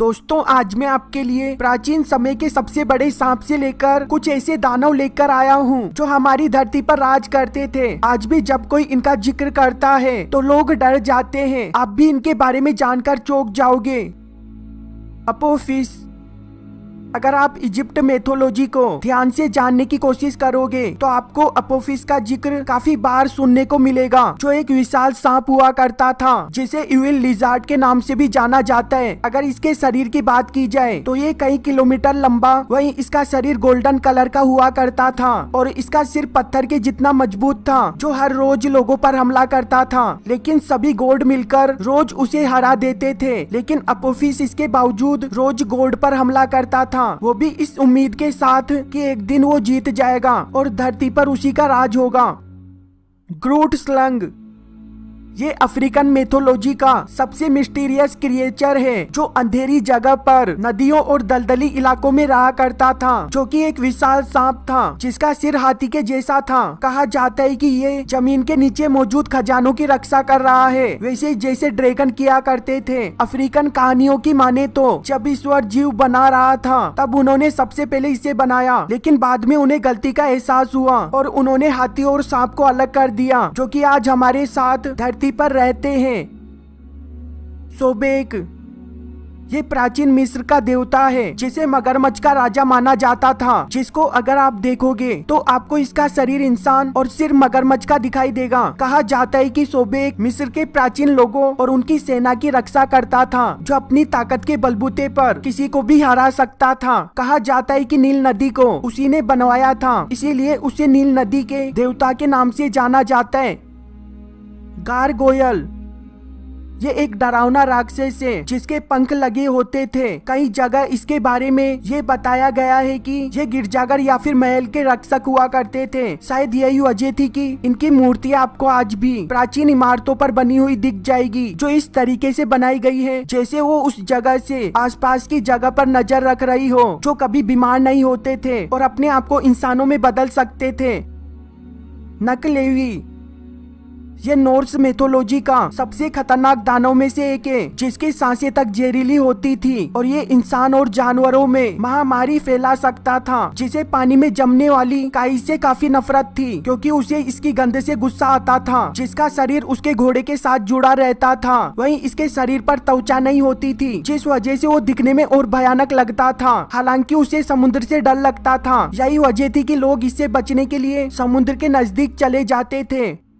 दोस्तों, आज मैं आपके लिए प्राचीन समय के सबसे बड़े सांप से लेकर कुछ ऐसे दानव लेकर आया हूँ जो हमारी धरती पर राज करते थे। आज भी जब कोई इनका जिक्र करता है तो लोग डर जाते हैं। आप भी इनके बारे में जानकर चौंक जाओगे। अपोफिस। अगर आप इजिप्ट मैथोलॉजी को ध्यान से जानने की कोशिश करोगे तो आपको अपोफिस का जिक्र काफी बार सुनने को मिलेगा, जो एक विशाल सांप हुआ करता था जिसे इविल लिजार्ड के नाम से भी जाना जाता है। अगर इसके शरीर की बात की जाए तो ये कई किलोमीटर लंबा, वहीं इसका शरीर गोल्डन कलर का हुआ करता था और इसका सिर पत्थर के जितना मजबूत था, जो हर रोज लोगों पर हमला करता था। लेकिन सभी गोड मिलकर रोज उसे हरा देते थे, लेकिन अपोफिस इसके बावजूद रोज गोड पर हमला करता था, वो भी इस उम्मीद के साथ कि एक दिन वो जीत जाएगा और धरती पर उसी का राज होगा। ग्रूट स्लंग। ये अफ्रीकन मैथोलॉजी का सबसे मिस्टीरियस क्रिएचर है जो अंधेरी जगह पर नदियों और दलदली इलाकों में रहा करता था, जो कि एक विशाल सांप था जिसका सिर हाथी के जैसा था। कहा जाता है कि ये जमीन के नीचे मौजूद खजानों की रक्षा कर रहा है, वैसे जैसे ड्रैगन किया करते थे। अफ्रीकन कहानियों की माने तो जब ईश्वर जीव बना रहा था तब उन्होंने सबसे पहले इसे बनाया, लेकिन बाद में उन्हें गलती का एहसास हुआ और उन्होंने हाथी और सांप को अलग कर दिया, जो कि आज हमारे साथ धरती पर रहते हैं। सोबेक। ये प्राचीन मिस्र का देवता है जिसे मगरमच्छ का राजा माना जाता था, जिसको अगर आप देखोगे तो आपको इसका शरीर इंसान और सिर मगरमच्छ का दिखाई देगा। कहा जाता है कि सोबेक मिस्र के प्राचीन लोगों और उनकी सेना की रक्षा करता था, जो अपनी ताकत के बलबूते पर किसी को भी हरा सकता था। कहा जाता है कि नील नदी को उसी ने बनवाया था, इसीलिए उसे नील नदी के देवता के नाम से जाना जाता है। गारगोयल। ये एक डरावना राक्षस है जिसके पंख लगे होते थे। कई जगह इसके बारे में ये बताया गया है कि ये गिरजाघर या फिर महल के रक्षक हुआ करते थे। शायद यही वजह थी कि इनकी मूर्तियां आपको आज भी प्राचीन इमारतों पर बनी हुई दिख जाएगी, जो इस तरीके से बनाई गई है जैसे वो उस जगह से आसपास की जगह पर नजर रख रही हो, जो कभी बीमार नहीं होते थे और अपने आप को इंसानों में बदल सकते थे। नकलेवी। ये नॉर्स मैथोलॉजी का सबसे खतरनाक दानव में से एक है, जिसकी सांसें तक जहरीली होती थी और ये इंसान और जानवरों में महामारी फैला सकता था, जिसे पानी में जमने वाली काई से काफी नफरत थी क्योंकि उसे इसकी गंध से गुस्सा आता था। जिसका शरीर उसके घोड़े के साथ जुड़ा रहता था, वहीं इसके शरीर पर त्वचा नहीं होती थी, जिस वजह से वो दिखने में और भयानक लगता था। हालांकि उसे समुद्र से डर लगता था, यही वजह थी कि लोग इससे बचने के लिए समुद्र के नजदीक चले जाते थे।